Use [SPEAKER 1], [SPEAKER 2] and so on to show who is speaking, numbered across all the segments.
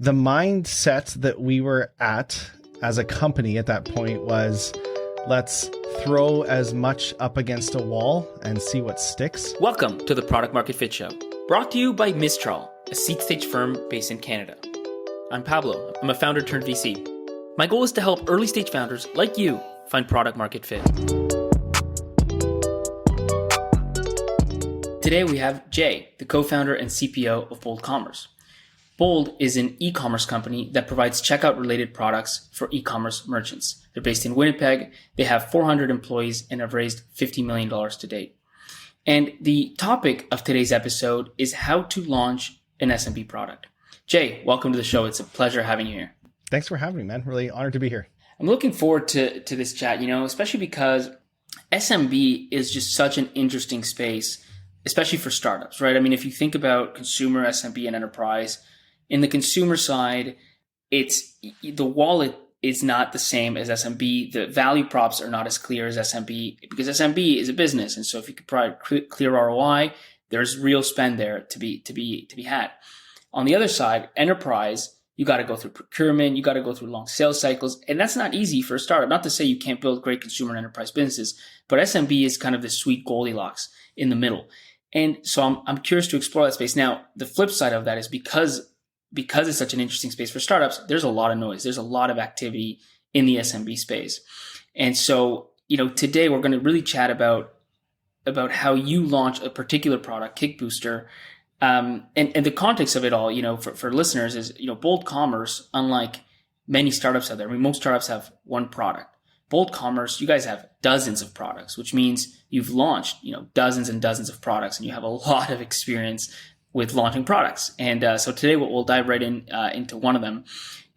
[SPEAKER 1] The mindset that we were at as a company at that point was, let's throw as much up against a wall and see what sticks.
[SPEAKER 2] Welcome to the Product Market Fit Show, brought to you by Mistral, a seed stage firm based in Canada. I'm Pablo. I'm a founder turned VC. My goal is to help early stage founders like you find product market fit. Today we have Jay, the co-founder and CPO of Bold Commerce. Bold is an e-commerce company that provides checkout-related products for e-commerce merchants. They're based in Winnipeg. They have 400 employees and have raised $50 million to date. And the topic of today's episode is how to launch an SMB product. Jay, welcome to the show. It's a pleasure having you here.
[SPEAKER 1] Thanks for having me, man. Really honored to be here.
[SPEAKER 2] I'm looking forward to this chat, especially because SMB is just such an interesting space, especially for startups, right? I mean, if you think about consumer, SMB, and enterprise, in the consumer side, it's the wallet is not the same as SMB. The value props are not as clear as SMB because SMB is a business, and so if you could provide clear ROI, there's real spend there to be had. On the other side, enterprise, you got to go through procurement, you got to go through long sales cycles, and that's not easy for a startup. Not to say you can't build great consumer and enterprise businesses, but SMB is kind of the sweet Goldilocks in the middle. And so I'm curious to explore that space. Now, the flip side of that is because it's such an interesting space for startups, there's a lot of noise. There's a lot of activity in the SMB space. And so, today we're going to really chat about how you launch a particular product, Kick Booster. And the context of it all, for listeners is, Bold Commerce, unlike many startups out there, I mean, most startups have one product. Bold Commerce, you guys have dozens of products, which means you've launched, dozens and dozens of products, and you have a lot of experience with launching products. And so today we'll dive right into one of them.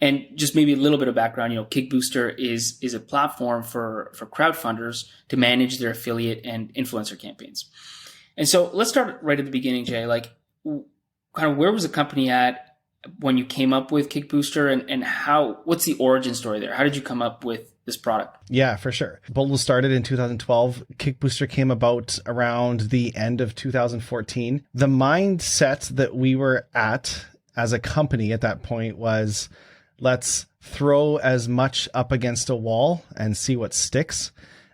[SPEAKER 2] And just maybe a little bit of background, Kick Booster is a platform for crowdfunders to manage their affiliate and influencer campaigns. And so let's start right at the beginning, Jay. Like, kind of where was the company at when you came up with Kick Booster, and what's the origin story there? How did you come up with this product?
[SPEAKER 1] Yeah, for sure. Bold was started in 2012. Kick Booster came about around the end of 2014. The mindset that we were at as a company at that point was, let's throw as much up against a wall and see what sticks.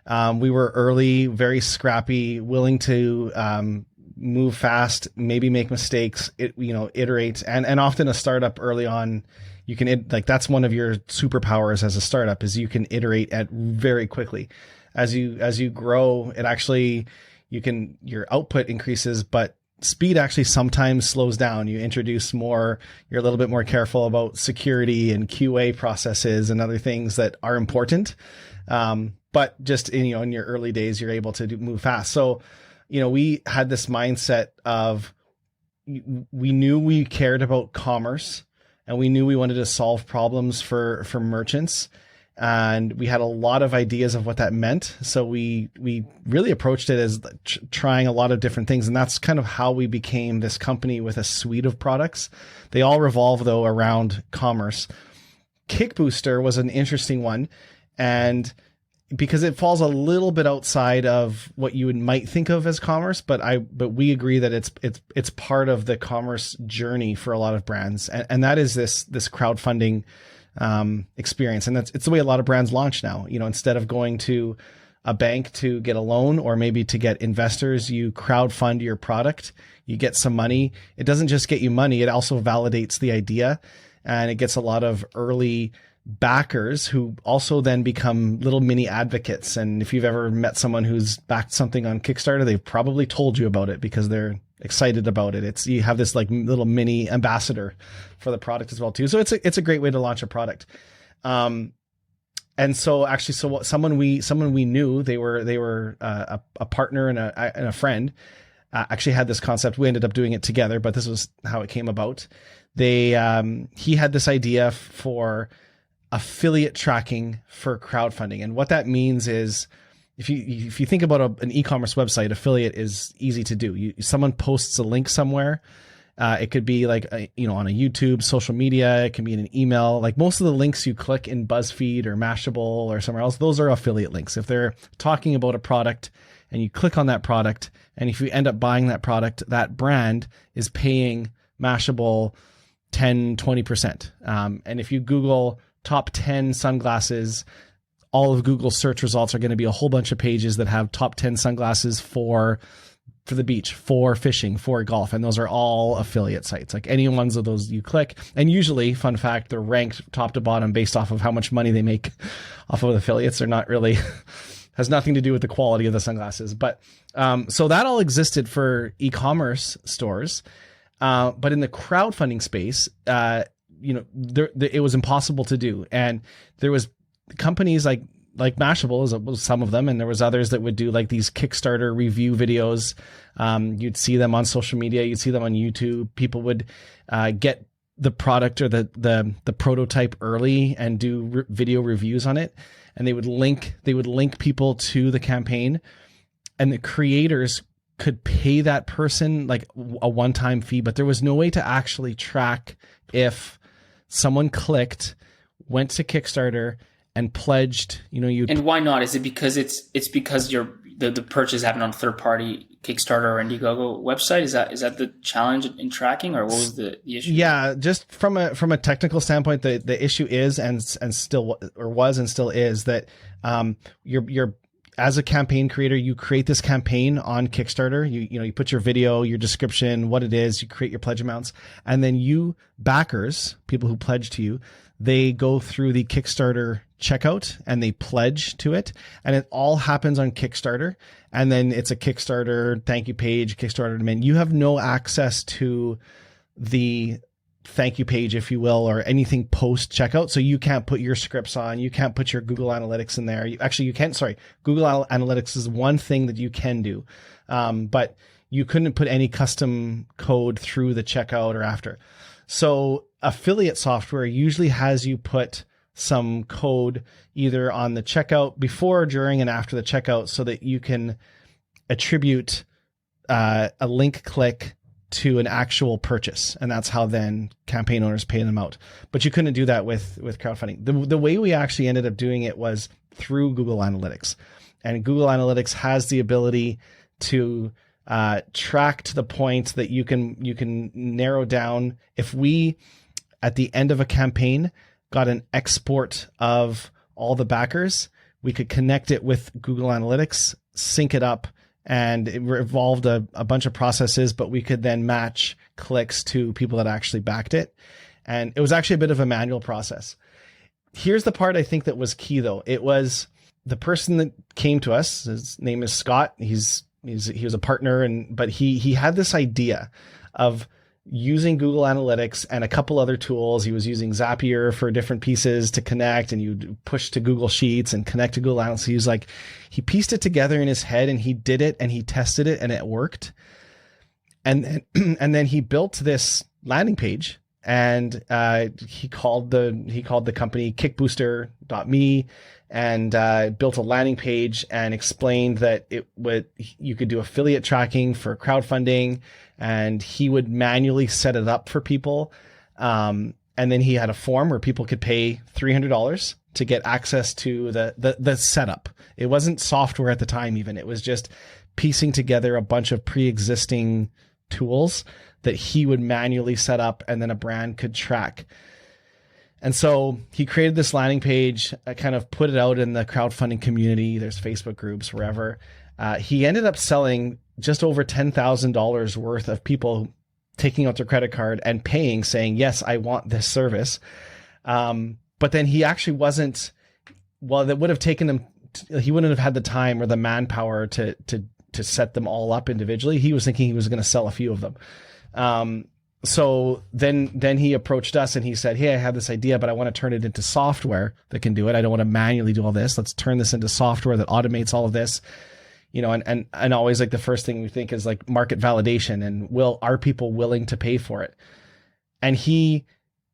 [SPEAKER 1] We were early, very scrappy, willing to move fast, maybe make mistakes, iterate. And often a startup early on, you can, that's one of your superpowers as a startup is you can iterate at very quickly. As you grow, it actually, your output increases, but speed actually sometimes slows down. You introduce more, you're a little bit more careful about security and QA processes and other things that are important. But just, in your early days, you're able to move fast. So, we had this mindset of, we knew we cared about commerce and we knew we wanted to solve problems for merchants. And we had a lot of ideas of what that meant. So we really approached it as trying a lot of different things. And that's kind of how we became this company with a suite of products. They all revolve though around commerce. Kick Booster was an interesting one. And because it falls a little bit outside of what you might think of as commerce, but we agree that it's part of the commerce journey for a lot of brands, and that is this crowdfunding experience, and it's the way a lot of brands launch now. Instead of going to a bank to get a loan or maybe to get investors, you crowdfund your product, you get some money. It doesn't just get you money; it also validates the idea, and it gets a lot of early backers who also then become little mini advocates. And if you've ever met someone who's backed something on Kickstarter, they've probably told you about it because they're excited about it. You have this little mini ambassador for the product as well too. So it's a great way to launch a product. And so actually, someone we knew, they were a partner and a friend, actually had this concept. We ended up doing it together, but this was how it came about. He had this idea for affiliate tracking for crowdfunding. And what that means is, if you think about an e-commerce website, affiliate is easy to do. Someone posts a link somewhere. It could be on a YouTube, social media. It can be in an email. Like most of the links you click in BuzzFeed or Mashable or somewhere else, those are affiliate links. If they're talking about a product and you click on that product, and if you end up buying that product, that brand is paying Mashable 10, 20%. And if you Google top 10 sunglasses, all of Google's search results are going to be a whole bunch of pages that have top 10 sunglasses for the beach, for fishing, for golf. And those are all affiliate sites. Like any ones of those you click. And usually, fun fact, they're ranked top to bottom based off of how much money they make off of affiliates. They're not really, has nothing to do with the quality of the sunglasses. But so that all existed for e-commerce stores. But in the crowdfunding space, it was impossible to do. And there was companies like Mashable was some of them, and there was others that would do like these Kickstarter review videos. You'd see them on social media, you'd see them on YouTube. People would get the product or the prototype early and do video reviews on it, and they would link people to the campaign, and the creators could pay that person like a one-time fee, but there was no way to actually track if someone clicked, went to Kickstarter, and pledged,
[SPEAKER 2] And why not? Is it because it's because the purchase happened on a third party Kickstarter or Indiegogo website? Is that the challenge in tracking, or what was the issue?
[SPEAKER 1] Yeah, just from a technical standpoint, the issue is and still is that you're as a campaign creator, you create this campaign on Kickstarter. You put your video, your description, what it is, you create your pledge amounts, and then you backers, people who pledge to you, they go through the Kickstarter checkout and they pledge to it, and it all happens on Kickstarter. And then it's a Kickstarter thank you page, Kickstarter demand. You have no access to the thank you page, if you will, or anything post checkout. So you can't put your scripts on, you can't put your Google Analytics in there. You can't, Google Analytics is one thing that you can do. But you couldn't put any custom code through the checkout or after. So affiliate software usually has you put some code either on the checkout before, during, and after the checkout so that you can attribute a link click to an actual purchase. And that's how then campaign owners pay them out. But you couldn't do that with crowdfunding. The way we actually ended up doing it was through Google Analytics. And Google Analytics has the ability to track to the point that you can narrow down. If we, at the end of a campaign, got an export of all the backers, we could connect it with Google Analytics, sync it up, and it involved a bunch of processes, but we could then match clicks to people that actually backed it. And it was actually a bit of a manual process. Here's the part I think that was key, though. It was the person that came to us. His name is Scott. He was a partner, but he had this idea of using Google Analytics and a couple other tools. He was using Zapier for different pieces to connect, and you push to Google Sheets and connect to Google Analytics. He pieced it together in his head, and he did it, and he tested it, and it worked. And then he built this landing page, and he called the company kickbooster.me, and built a landing page and explained that you could do affiliate tracking for crowdfunding, and he would manually set it up for people. And then he had a form where people could pay $300 to get access to the setup. It wasn't software at the time even. It was just piecing together a bunch of pre-existing tools that he would manually set up, and then a brand could track. And so he created this landing page, kind of put it out in the crowdfunding community. There's Facebook groups, wherever. He ended up selling just over $10,000 worth of people taking out their credit card and paying, saying, yes, I want this service. But then he actually wasn't, that would have taken him, he wouldn't have had the time or the manpower to set them all up individually. He was thinking he was going to sell a few of them. So then he approached us and he said, hey, I have this idea, but I want to turn it into software that can do it. I don't want to manually do all this. Let's turn this into software that automates all of this. And always like the first thing we think is like market validation, and are people willing to pay for it? And he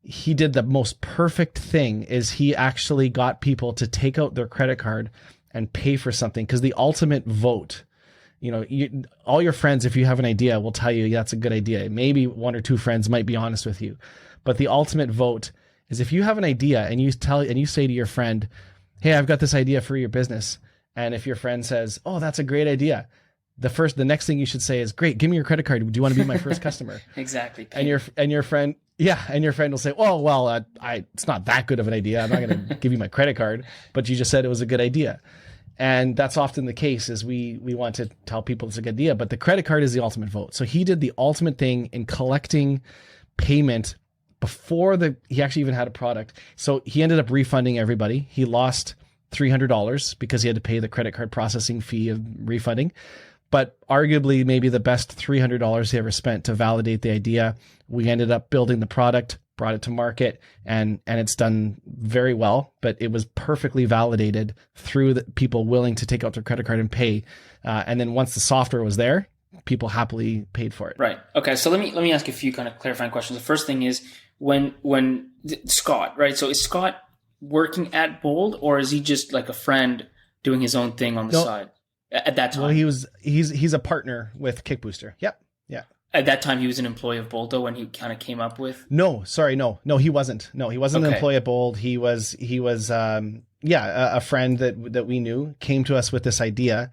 [SPEAKER 1] did the most perfect thing. Is he actually got people to take out their credit card and pay for something, because the ultimate vote, all your friends, if you have an idea, will tell you that's a good idea. Maybe one or two friends might be honest with you, but the ultimate vote is if you have an idea and you say to your friend, hey, I've got this idea for your business. And if your friend says, oh, that's a great idea, the next thing you should say is, great, give me your credit card. Do you want to be my first customer?
[SPEAKER 2] Exactly.
[SPEAKER 1] And your friend Yeah, and your friend will say, "Oh, well, it's not that good of an idea. I'm not going to give you my credit card, but you just said it was a good idea." And that's often the case, is we want to tell people it's a good idea, but the credit card is the ultimate vote. So he did the ultimate thing in collecting payment before he actually even had a product. So he ended up refunding everybody. He lost $300 because he had to pay the credit card processing fee of refunding. But arguably maybe the best $300 he ever spent to validate the idea. We ended up building the product, brought it to market, and it's done very well, but it was perfectly validated through the people willing to take out their credit card and pay. And then once the software was there, people happily paid for it.
[SPEAKER 2] Right. Okay. So let me ask you a few kind of clarifying questions. The first thing is when Scott, right? So is Scott working at Bold, or is he just like a friend doing his own thing on the side at that time?
[SPEAKER 1] Well, he's a partner with Kickbooster. Yep. Yeah.
[SPEAKER 2] At that time, he was an employee of Bold, though, when he kind of came up with.
[SPEAKER 1] No, sorry, no, he wasn't. No, he wasn't an employee at Bold. He was a friend that we knew, came to us with this idea.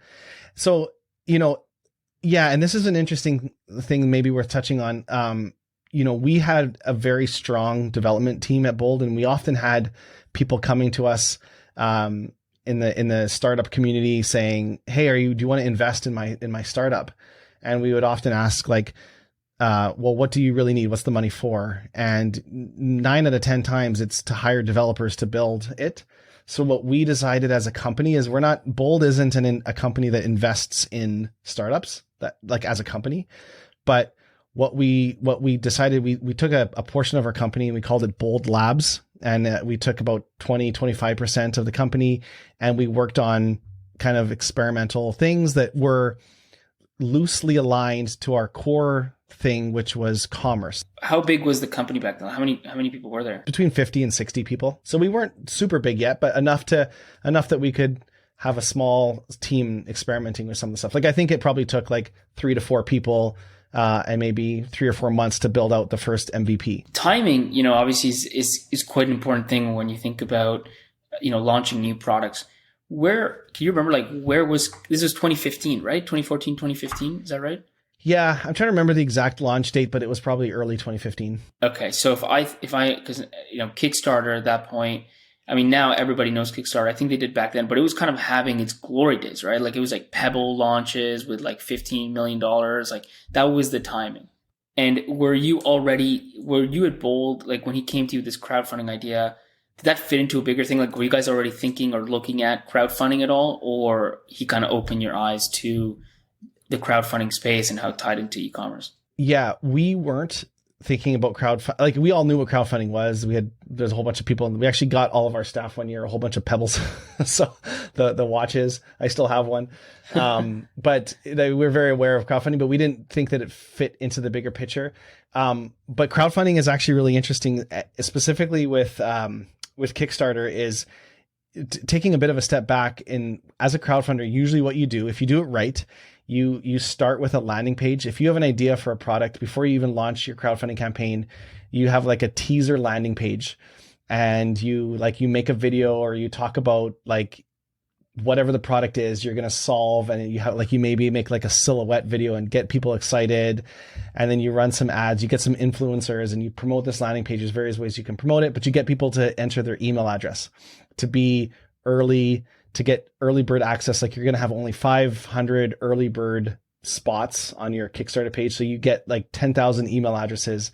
[SPEAKER 1] So, and this is an interesting thing maybe worth touching on. We had a very strong development team at Bold, and we often had people coming to us in the startup community saying, "Hey, do you want to invest in my startup?" And we would often ask, like, well, what do you really need? What's the money for? And 9 out of 10 times it's to hire developers to build it. So what we decided as a company is Bold isn't a company that invests in startups as a company, but what we decided, we took a portion of our company and we called it Bold Labs. And we took about 25% of the company, and we worked on kind of experimental things that were loosely aligned to our core thing, which was commerce.
[SPEAKER 2] How big was the company back then? How many people were there?
[SPEAKER 1] Between 50 and 60 people. So we weren't super big yet, but enough that we could have a small team experimenting with some of the stuff. Like, I think it probably took like 3 to 4 people and maybe 3 or 4 months to build out the first MVP.
[SPEAKER 2] Timing, obviously is quite an important thing when you think about, launching new products. Where can you remember, this was 2015, right? 2014, 2015. Is that right?
[SPEAKER 1] Yeah. I'm trying to remember the exact launch date, but it was probably early 2015.
[SPEAKER 2] Okay. So if I, cause Kickstarter at that point, I mean, now everybody knows Kickstarter. I think they did back then, but it was kind of having its glory days, right? Like, it was like Pebble launches with like $15 million. Like, that was the timing. And were you at Bold, like when he came to you with this crowdfunding idea, did that fit into a bigger thing? Like, were you guys already thinking or looking at crowdfunding at all? Or he kind of opened your eyes to the crowdfunding space and how it tied into e-commerce? Yeah,
[SPEAKER 1] we weren't thinking about crowdfunding. Like, we all knew what crowdfunding was. There's a whole bunch of people, and we actually got all of our staff one year a whole bunch of Pebbles. So the watches, I still have one. But we're very aware of crowdfunding, but we didn't think that it fit into the bigger picture. But crowdfunding is actually really interesting, specifically with Kickstarter, is taking a bit of a step back. As a crowdfunder, usually what you do, if you do it right, you start with a landing page. If you have an idea for a product, before you even launch your crowdfunding campaign, you have like a teaser landing page, and you make a video, or you talk about like whatever the product is you're going to solve. And you maybe make like a silhouette video and get people excited. And then you run some ads, you get some influencers, and you promote this landing page. There's various ways you can promote it, but you get people to enter their email address to be early, to get early bird access. Like, you're going to have only 500 early bird spots on your Kickstarter page. So you get like 10,000 email addresses.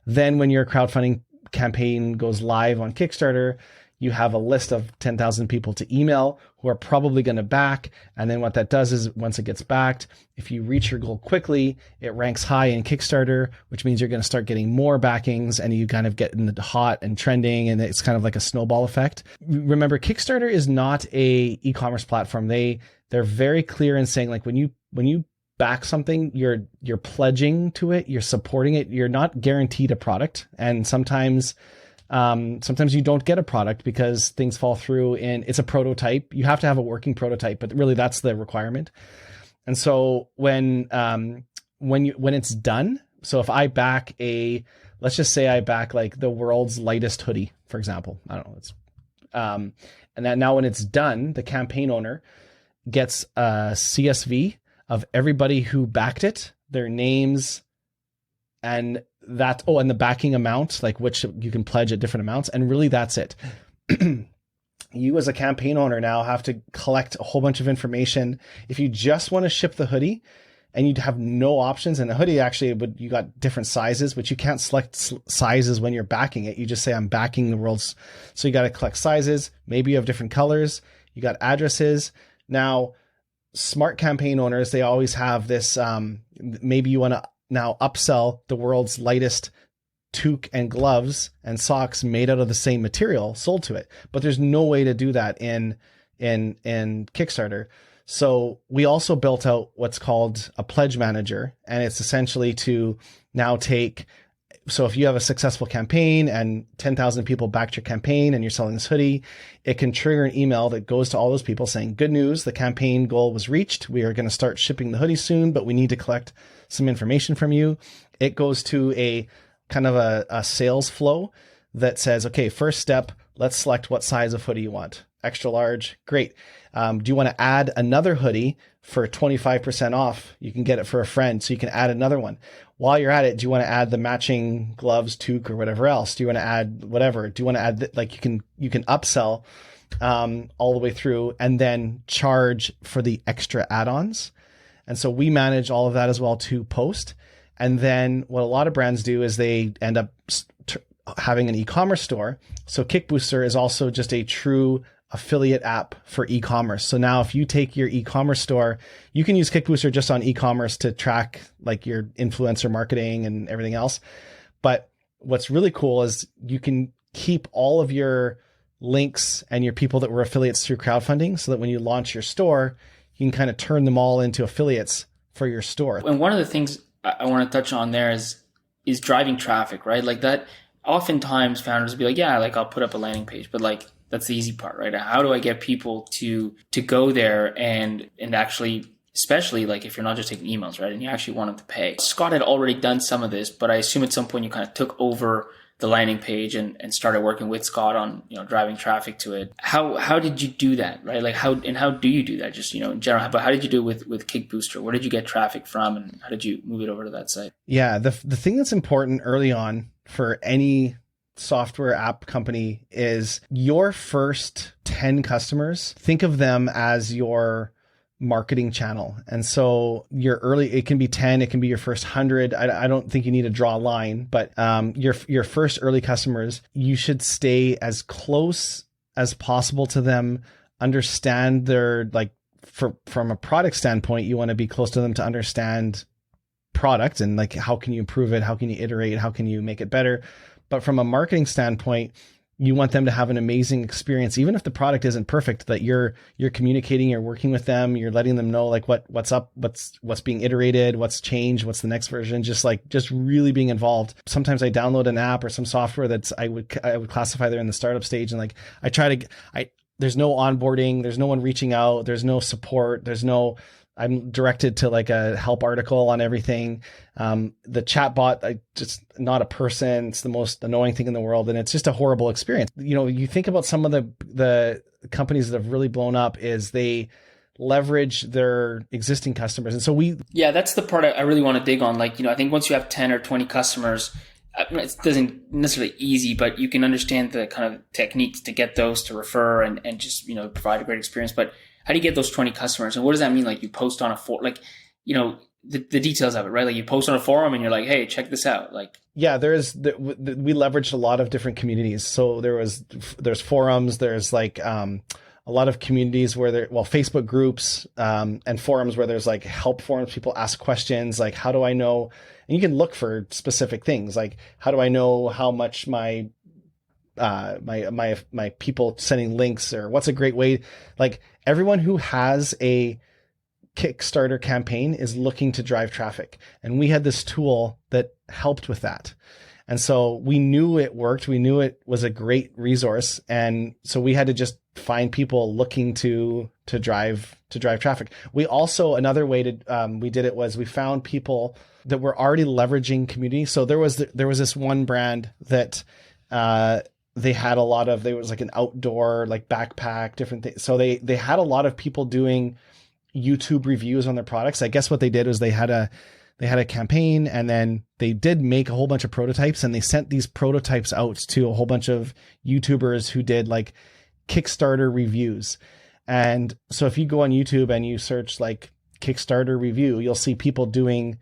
[SPEAKER 1] Then when your crowdfunding campaign goes live on Kickstarter, you have a list of 10,000 people to email who are probably going to back. And then what that does is, once it gets backed, if you reach your goal quickly, it ranks high in Kickstarter, which means you're going to start getting more backings, and you kind of get in the hot and trending, and it's kind of like a snowball effect. Remember, Kickstarter is not a e-commerce platform. They're very clear in saying, like, when you back something, you're pledging to it, you're supporting it. You're not guaranteed a product. And sometimes you don't get a product because things fall through, and it's a prototype. You have to have a working prototype, but really that's the requirement. And so when it's done, so if I back let's just say I back like the world's lightest hoodie, for example, I don't know, and that now when it's done, the campaign owner gets a CSV of everybody who backed it, their names, and and the backing amount, like which you can pledge at different amounts. And really that's it. You as a campaign owner now have to collect a whole bunch of information. If you just want to ship the hoodie and you'd have no options, and the hoodie actually you got different sizes, but you can't select sizes when you're backing it. You just say, I'm backing the world's. So you got to collect sizes. Maybe you have different colors. You got addresses. Now, smart campaign owners, they always have this, maybe you want to now upsell the world's lightest toque and gloves and socks made out of the same material sold to it. But there's no way to do that in Kickstarter. So we also built out what's called a pledge manager. And it's essentially to now so if you have a successful campaign and 10,000 people backed your campaign and you're selling this hoodie, it can trigger an email that goes to all those people saying, good news, the campaign goal was reached. We are going to start shipping the hoodie soon, but we need to collect some information from you. It goes to a kind of a sales flow that says, okay, first step, let's select what size of hoodie you want. Extra large, great. Do you want to add another hoodie for 25% off? You can get it for a friend, so you can add another one. While you're at it, do you want to add the matching gloves, toque, or whatever else? Do you want to add whatever? Do you want to add like you can upsell all the way through and then charge for the extra add-ons? And so we manage all of that as well to post. And then what a lot of brands do is they end up having an e-commerce store. So Kickbooster is also just a true affiliate app for e-commerce. So now if you take your e-commerce store, you can use Kickbooster just on e-commerce to track like your influencer marketing and everything else. But what's really cool is you can keep all of your links and your people that were affiliates through crowdfunding so that when you launch your store, you can kind of turn them all into affiliates for your store.
[SPEAKER 2] And one of the things I want to touch on there is driving traffic, right? Like that, oftentimes founders will be like, yeah, like I'll put up a landing page, but like that's the easy part, right? How do I get people to go there and actually, especially like if you're not just taking emails, right? And you actually want them to pay. Scott had already done some of this, but I assume at some point you kind of took over the landing page and started working with Scott on, driving traffic to it. How did you do that, right? Like how do you do that? Just, in general, but how did you do it with Kickbooster? Where did you get traffic from and how did you move it over to that site?
[SPEAKER 1] Yeah. The thing that's important early on for any software app company is your first 10 customers. Think of them as your marketing channel. And so it can be 10, it can be your first 100. I don't think you need to draw a line, but your first early customers, you should stay as close as possible to them, understand their, like, from a product standpoint, you want to be close to them to understand product and like, how can you improve it? How can you iterate? How can you make it better? But from a marketing standpoint, you want them to have an amazing experience, even if the product isn't perfect, that you're communicating, you're working with them, you're letting them know like what's up, what's being iterated, what's changed, what's the next version, just really being involved. Sometimes I download an app or some software that's I would classify they're in the startup stage, and like there's no onboarding, there's no one reaching out, there's no support, I'm directed to like a help article on everything. The chatbot, just not a person. It's the most annoying thing in the world. And it's just a horrible experience. You think about some of the companies that have really blown up is they leverage their existing customers. And so
[SPEAKER 2] that's the part I really want to dig on. Like, I think once you have 10 or 20 customers, it doesn't necessarily easy, but you can understand the kind of techniques to get those to refer and just, provide a great experience. But how do you get those 20 customers? And what does that mean? Like you post on a forum, like, the details of it, right? Like you post on a forum and you're like, hey, check this out. Like, yeah,
[SPEAKER 1] we leveraged a lot of different communities. So there's forums, there's like, a lot of communities where Facebook groups, and forums where there's like help forums, people ask questions like, how do I know? And you can look for specific things. Like, how do I know how much my people sending links, or what's a great way? Like, everyone who has a Kickstarter campaign is looking to drive traffic. And we had this tool that helped with that. And so we knew it worked. We knew it was a great resource. And so we had to just find people looking to drive traffic. We also, another way we did it was we found people that were already leveraging community. So there was this one brand that, they had a lot of, there was like an outdoor, like backpack, different things. So they had a lot of people doing YouTube reviews on their products. I guess what they did was they had they had a campaign, and then they did make a whole bunch of prototypes, and they sent these prototypes out to a whole bunch of YouTubers who did like Kickstarter reviews. And so if you go on YouTube and you search like Kickstarter review, you'll see people doing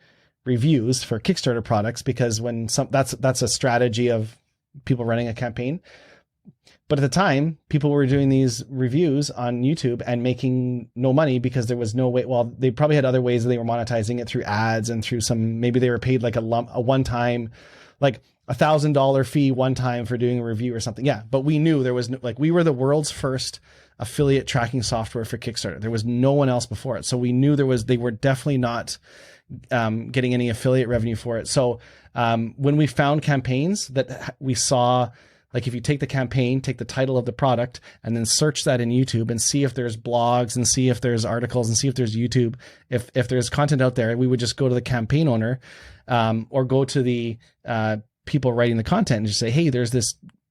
[SPEAKER 1] reviews for Kickstarter products, because when that's a strategy of people running a campaign. But at the time, people were doing these reviews on YouTube and making no money because there was no way. Well, they probably had other ways that they were monetizing it through ads and through maybe they were paid like a one-time, like $1,000 fee one time for doing a review or something. Yeah. But we knew there was no, like, we were the world's first affiliate tracking software for Kickstarter. There was no one else before it. So we knew they were definitely not getting any affiliate revenue for it. So when we found campaigns that we saw, like if you take the campaign, take the title of the product, and then search that in YouTube and see if there's blogs and see if there's articles and see if there's YouTube, if there's content out there, we would just go to the campaign owner or go to the people writing the content and just say, hey,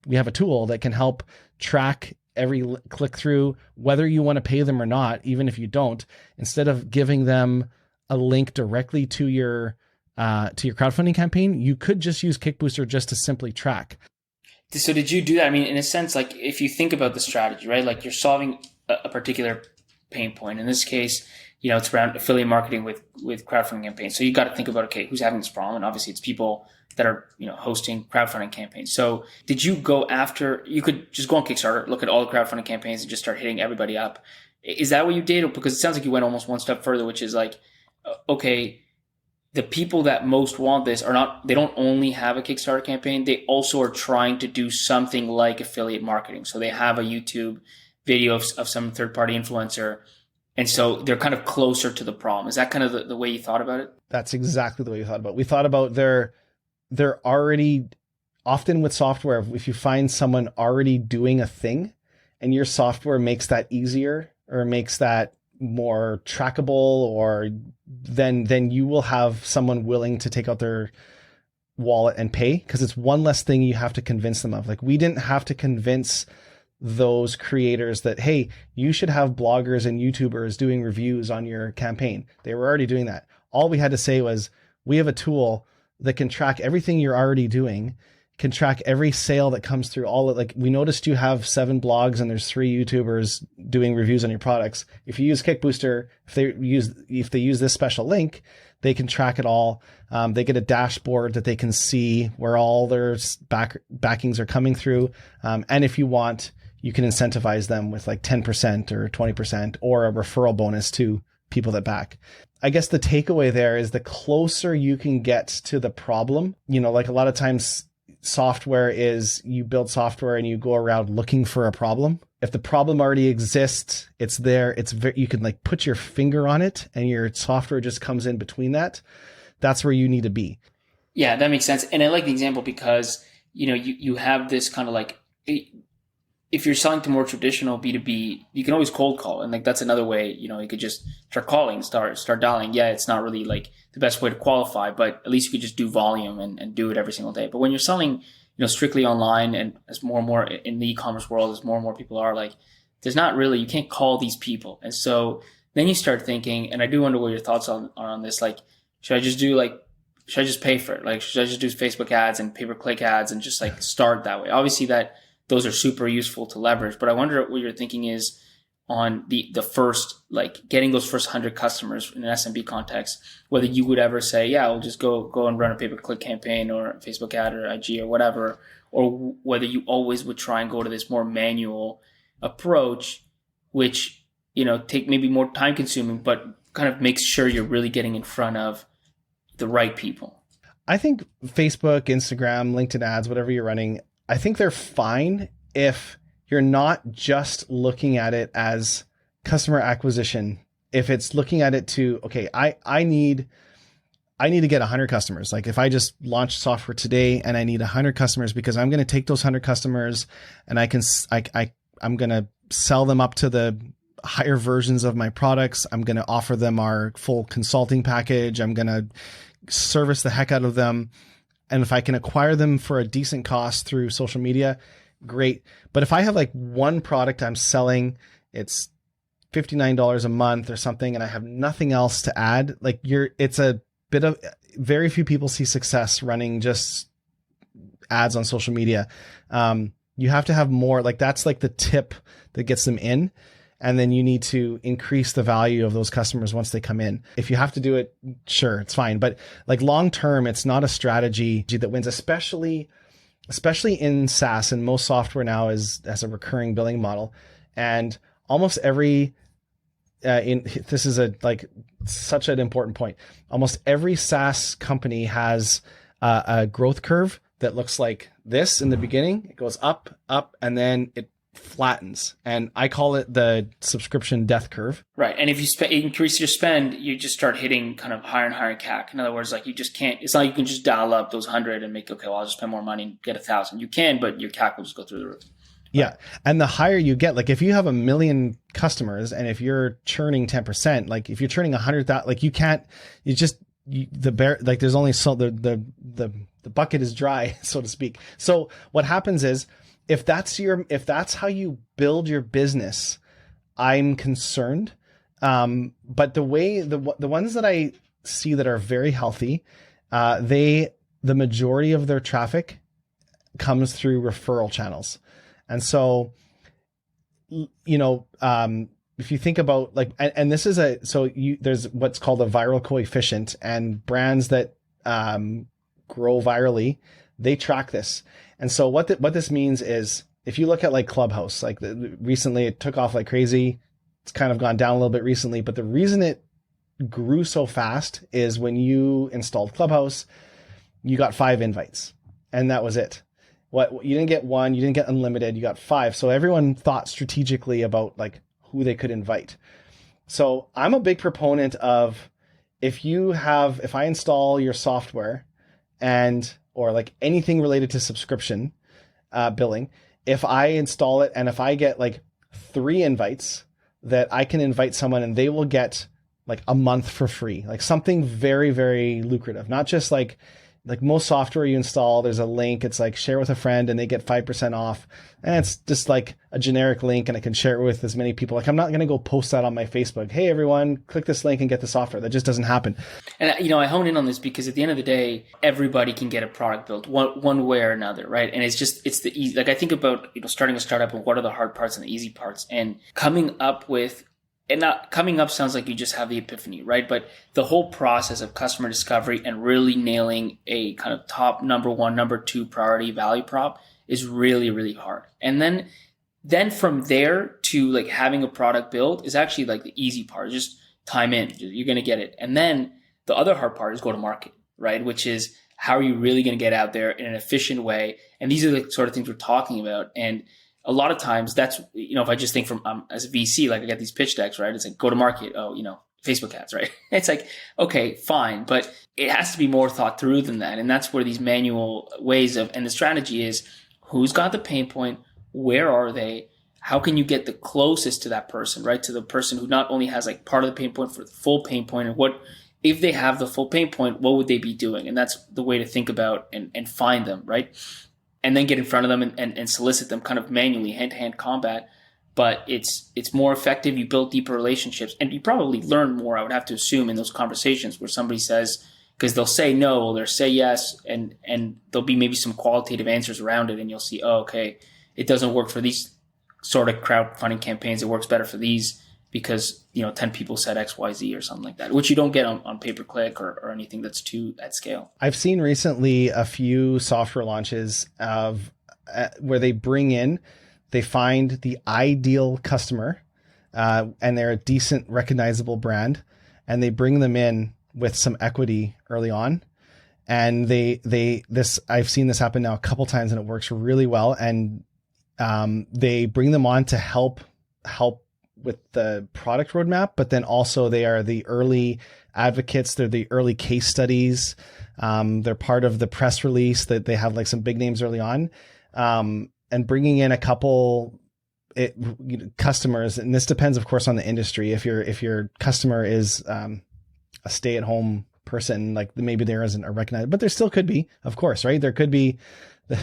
[SPEAKER 1] we have a tool that can help track every click through, whether you want to pay them or not, even if you don't, instead of giving them a link directly to your crowdfunding campaign, you could just use Kickbooster just to simply track.
[SPEAKER 2] So did you do that? I mean, in a sense, like if you think about the strategy, right? Like you're solving a particular pain point. In this case, it's around affiliate marketing with crowdfunding campaigns. So you got to think about, okay, who's having this problem? And obviously it's people that are, hosting crowdfunding campaigns. So did you go after, you could just go on Kickstarter, look at all the crowdfunding campaigns and just start hitting everybody up. Is that what you did? Because it sounds like you went almost one step further, which is like, okay, the people that most want this they don't only have a Kickstarter campaign, they also are trying to do something like affiliate marketing. So they have a YouTube video of some third-party influencer, and so they're kind of closer to the problem. Is that kind of the way you thought about it?
[SPEAKER 1] That's exactly the way we thought about it. We thought about they're already, often with software, if you find someone already doing a thing and your software makes that easier or makes that more trackable, or then you will have someone willing to take out their wallet and pay, because it's one less thing you have to convince them of. Like, we didn't have to convince those creators that, hey, you should have bloggers and YouTubers doing reviews on your campaign. They were already doing that. All we had to say was, we have a tool that can track everything you're already doing, can track every sale that comes through like, we noticed you have 7 blogs and there's 3 YouTubers doing reviews on your products. If you use Kickbooster, if they use this special link, they can track it all. They get a dashboard that they can see where all their backings are coming through. And if you want, you can incentivize them with like 10% or 20% or a referral bonus to people that back. I guess the takeaway there is the closer you can get to the problem, like a lot of times software is, you build software and you go around looking for a problem. If the problem already exists, it's there. You can like put your finger on it and your software just comes in between that. That's where you need to be.
[SPEAKER 2] Yeah, that makes sense. And I like the example because, you have this kind of like, if you're selling to more traditional B2B, you can always cold call. And like, that's another way, you could just start calling, start dialing. Yeah, it's not really like the best way to qualify, but at least you could just do volume and do it every single day. But when you're selling, strictly online, and as more and more in the e-commerce world, as more and more people are, like, there's not really, you can't call these people. And so then you start thinking, and I do wonder what your thoughts are on this. Like, should I just pay for it? Like, should I just do Facebook ads and pay-per-click ads and just like start that way? Obviously those are super useful to leverage, but I wonder what your thinking is on the first, like getting those first 100 customers in an SMB context, whether you would ever say, yeah, I'll just go and run a pay-per-click campaign or a Facebook ad or IG or whatever, or whether you always would try and go to this more manual approach, which, take maybe more time consuming, but kind of makes sure you're really getting in front of the right people.
[SPEAKER 1] I think Facebook, Instagram, LinkedIn ads, whatever you're running, I think they're fine if you're not just looking at it as customer acquisition. If it's looking at it to, okay, I need to get 100 customers. Like, if I just launched software today and I need 100 customers, because I'm going to take those 100 customers and I'm going to sell them up to the higher versions of my products. I'm going to offer them our full consulting package. I'm going to service the heck out of them. And if I can acquire them for a decent cost through social media, great. But if I have like one product I'm selling, it's $59 a month or something, and I have nothing else to add, like it's a bit of, very few people see success running just ads on social media. You have to have more, like that's like the tip that gets them in. And then you need to increase the value of those customers once they come in. If you have to do it, sure, it's fine. But like long term, it's not a strategy that wins, especially in SaaS, and most software now has a recurring billing model. And almost every this is such an important point. Almost every SaaS company has a growth curve that looks like this in the beginning. It goes up, and then it flattens, and I call it the subscription death curve.
[SPEAKER 2] Right. And if you increase your spend, you just start hitting kind of higher and higher CAC. In other words, like you just can't, it's not like you can just dial up those 100 and make, okay, well, I'll just spend more money and get 1,000. You can, but your CAC will just go through the roof.
[SPEAKER 1] Yeah. And the higher you get, like if you have 1 million customers and if you're churning 10%, like if you're churning 100,000, like you can't, there's only so the bucket is dry, so to speak. So what happens is, if that's how you build your business, I'm concerned. But the ones that I see that are very healthy, the majority of their traffic comes through referral channels. And so, if you think about and this is there's what's called a viral coefficient, and brands that grow virally, they track this. And so what this means is, if you look at like Clubhouse, like recently it took off like crazy. It's kind of gone down a little bit recently, but the reason it grew so fast is when you installed Clubhouse, you got 5 invites, and that was it. You didn't get 1, you didn't get unlimited, you got 5. So everyone thought strategically about like who they could invite. So I'm a big proponent of, if I install your software or like anything related to subscription billing, if I install it and if I get like 3 invites, that I can invite someone and they will get like a month for free, like something very, very lucrative. Not just like most software you install, there's a link, it's like share with a friend and they get 5% off. And it's just like a generic link and I can share it with as many people. Like I'm not going to go post that on my Facebook. Hey, everyone, click this link and get the software. That just doesn't happen. And
[SPEAKER 2] I hone in on this because at the end of the day, everybody can get a product built one way or another, right? And it's the easy, like I think about, starting a startup and what are the hard parts and the easy parts, and coming up sounds like you just have the epiphany, right? But the whole process of customer discovery and really nailing a kind of top number 1, number 2 priority value prop is really, really hard. And then from there to like having a product built is actually like the easy part. Just time in, you're going to get it. And then the other hard part is go to market, right? Which is, how are you really going to get out there in an efficient way? And these are the sort of things we're talking about. And a lot of times that's, if I just think from as a VC, like I get these pitch decks, right? It's like, go to market. Oh, Facebook ads, right? It's like, okay, fine. But it has to be more thought through than that. And that's where these manual ways and the strategy is, who's got the pain point? Where are they? How can you get the closest to that person, right? To the person who not only has like part of the pain point for the full pain point, and what, if they have the full pain point, what would they be doing? And that's the way to think about and find them, right? And then get in front of them and solicit them kind of manually, hand-to-hand combat. But it's more effective. You build deeper relationships, and you probably learn more, I would have to assume, in those conversations where somebody says, because they'll say no, or they'll say yes, and there'll be maybe some qualitative answers around it, and you'll see, oh, okay, it doesn't work for these sort of crowdfunding campaigns. It works better for these because 10 people said X, Y, Z or something like that, which you don't get on pay-per-click or anything that's too at scale. I've
[SPEAKER 1] seen recently a few software launches of where they find the ideal customer, and they're a decent, recognizable brand, and they bring them in with some equity early on. And I've seen this happen now a couple times, and it works really well. And they bring them on to help with the product roadmap, but then also they are the early advocates. They're the early case studies. They're part of the press release that they have like some big names early on, and bringing in a couple customers. And this depends, of course, on the industry. If your customer is a stay-at-home person, like maybe there isn't a recognized, but there still could be, of course, right? There could be.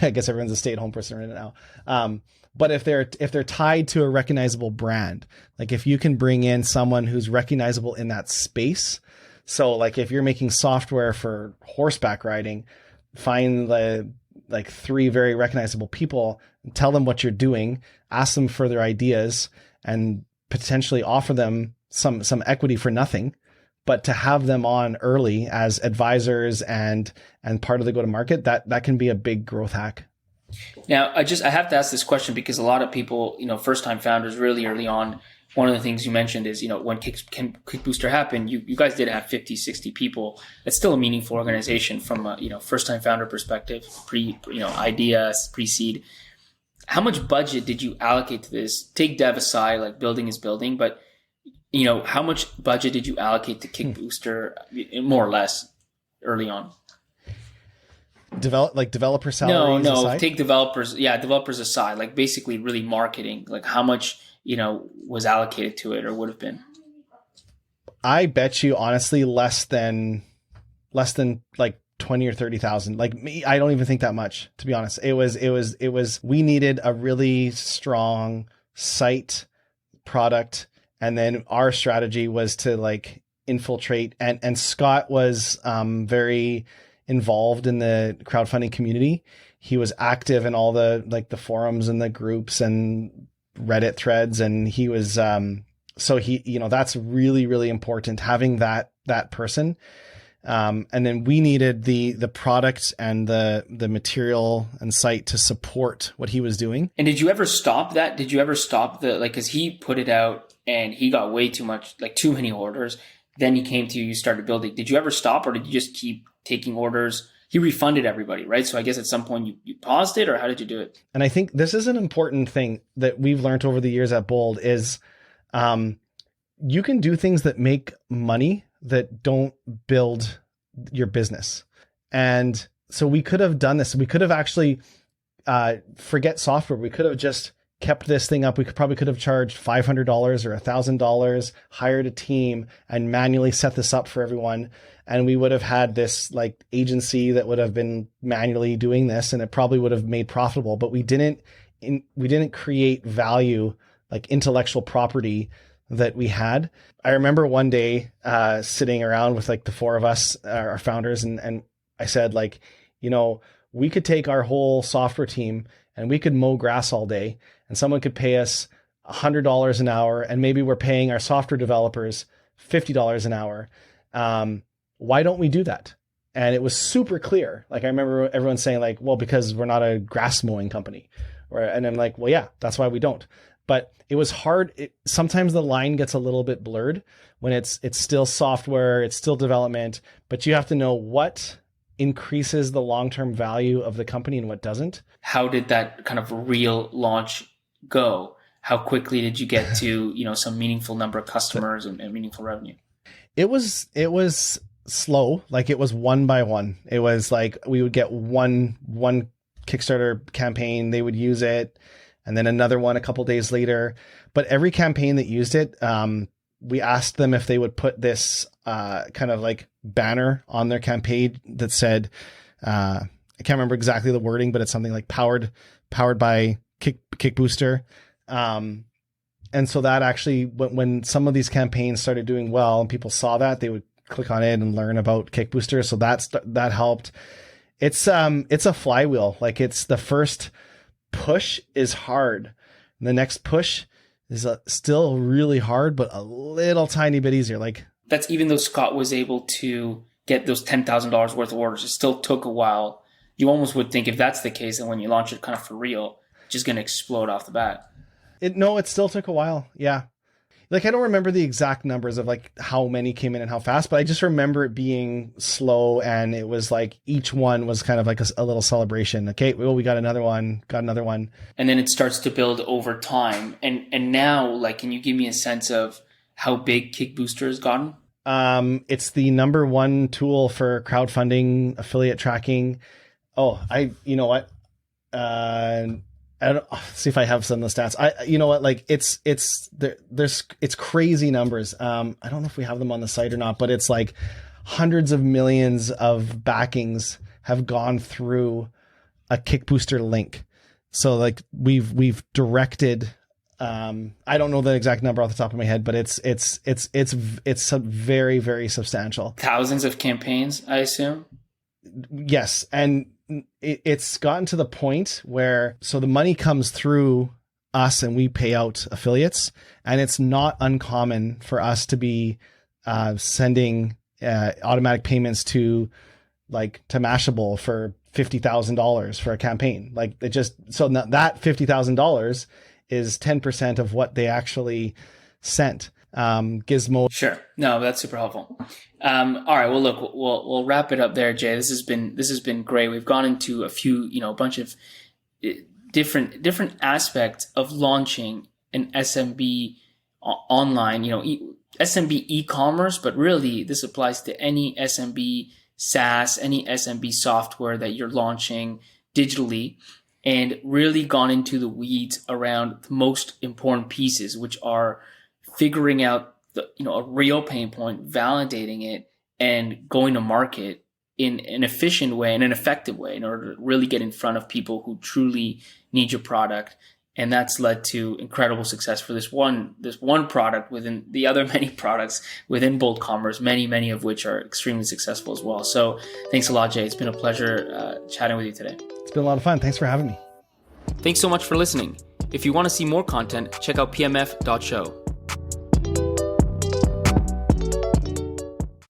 [SPEAKER 1] I guess everyone's a stay-at-home person right now. But if they're tied to a recognizable brand, like if you can bring in someone who's recognizable in that space, So like if you're making software for horseback riding, find the like 3 very recognizable people, tell them what you're doing, ask them for their ideas, and potentially offer them some equity for nothing. But to have them on early as advisors and part of the go-to-market, that can be a big growth hack.
[SPEAKER 2] Now, I have to ask this question because a lot of people, first-time founders really early on, one of the things you mentioned is, when Kickbooster happened, you guys did have 50, 60 people. That's still a meaningful organization from a, first-time founder perspective, ideas, pre-seed. How much budget did you allocate to this? Take dev aside, like building is building, but how much budget did you allocate to Kickbooster, more or less, early on?
[SPEAKER 1] Developer salaries?
[SPEAKER 2] No,
[SPEAKER 1] aside?
[SPEAKER 2] Take developers aside, like basically really marketing, like how much, was allocated to it or would have been.
[SPEAKER 1] I bet you honestly less than like 20 or 30,000. Like me, I don't even think that much, to be honest. It was, we needed a really strong site product. And then our strategy was to like infiltrate, and Scott was very involved in the crowdfunding community. He was active in all the like the forums and the groups and Reddit threads, and he was so he that's really, really important, having that person. And then we needed the product and the material and site to support what he was doing.
[SPEAKER 2] And did you ever stop that? Did you ever stop because he put it out and he got way too much, like too many orders. Then he came to you, you started building. Did you ever stop, or did you just keep taking orders? He refunded everybody, right? So I guess at some point you paused it, or how did you do it?
[SPEAKER 1] And I think this is an important thing that we've learned over the years at Bold is you can do things that make money that don't build your business. And so we could have done this. We could have actually forget software. We could have just kept this thing up. We could have charged $500 or $1,000, hired a team and manually set this up for everyone. And we would have had this like agency that would have been manually doing this, and it probably would have made profitable, but we didn't create value, like intellectual property that we had. I remember one day sitting around with like the 4 of us, our founders, and I said, like, we could take our whole software team and we could mow grass all day, and someone could pay us $100 an hour, and maybe we're paying our software developers $50 an hour. Why don't we do that? And it was super clear. Like I remember everyone saying like, well, because we're not a grass mowing company. And I'm like, well, yeah, that's why we don't. But it was hard. Sometimes the line gets a little bit blurred when it's still software, it's still development, but you have to know what increases the long-term value of the company and what doesn't. How
[SPEAKER 2] did that kind of real launch go? How quickly did you get to, some meaningful number of customers and meaningful revenue?
[SPEAKER 1] It was slow. Like it was one by one. It was like we would get one Kickstarter campaign, they would use it, and then another one a couple days later. But every campaign that used it, we asked them if they would put this kind of like banner on their campaign that said, I can't remember exactly the wording, but it's something like powered by Kickbooster. And so that actually, when some of these campaigns started doing well and people saw that, they would click on it and learn about Kickbooster. So that helped. It's a flywheel. Like it's the first push is hard. The next push is still really hard, but a little tiny bit easier. Like
[SPEAKER 2] that's even though Scott was able to get those $10,000 worth of orders, it still took a while. You almost would think if that's the case, then when you launch it kind of for real, it's just going to explode off the bat.
[SPEAKER 1] It still took a while. Yeah. Like, I don't remember the exact numbers of like how many came in and how fast, but I just remember it being slow, and it was like each one was kind of like a little celebration. Okay, well, we got another one.
[SPEAKER 2] And then it starts to build over time. And now, like, can you give me a sense of how big Kickbooster has gotten?
[SPEAKER 1] It's the number one tool for crowdfunding, affiliate tracking. Oh, you know what? I don't see if I have some of the stats. You know what? Like it's crazy numbers. I don't know if we have them on the site or not, but it's like hundreds of millions of backings have gone through a Kickbooster link. So like we've directed I don't know the exact number off the top of my head, but it's very, very substantial.
[SPEAKER 2] Thousands of campaigns, I assume.
[SPEAKER 1] Yes. And it's gotten to the point where, so the money comes through us and we pay out affiliates, and it's not uncommon for us to be sending automatic payments to Mashable for $50,000 for a campaign. Like, it just, so that $50,000 is 10% of what they actually sent. Gizmo.
[SPEAKER 2] Sure. No, that's super helpful. All right. Well, look, we'll wrap it up there, Jay. This has been great. We've gone into a few, a bunch of different aspects of launching an SMB online, SMB e-commerce, but really this applies to any SMB SaaS, any SMB software that you're launching digitally, and really gone into the weeds around the most important pieces, which are figuring out a real pain point, validating it, and going to market in an efficient way and an effective way in order to really get in front of people who truly need your product. And that's led to incredible success for this one product within the other many products within Bolt Commerce, many of which are extremely successful as well. So thanks a lot, Jay. It's been a pleasure chatting with you today.
[SPEAKER 1] It's been a lot of fun. Thanks for having me.
[SPEAKER 2] Thanks so much for listening. If you want to see more content, check out pmf.show.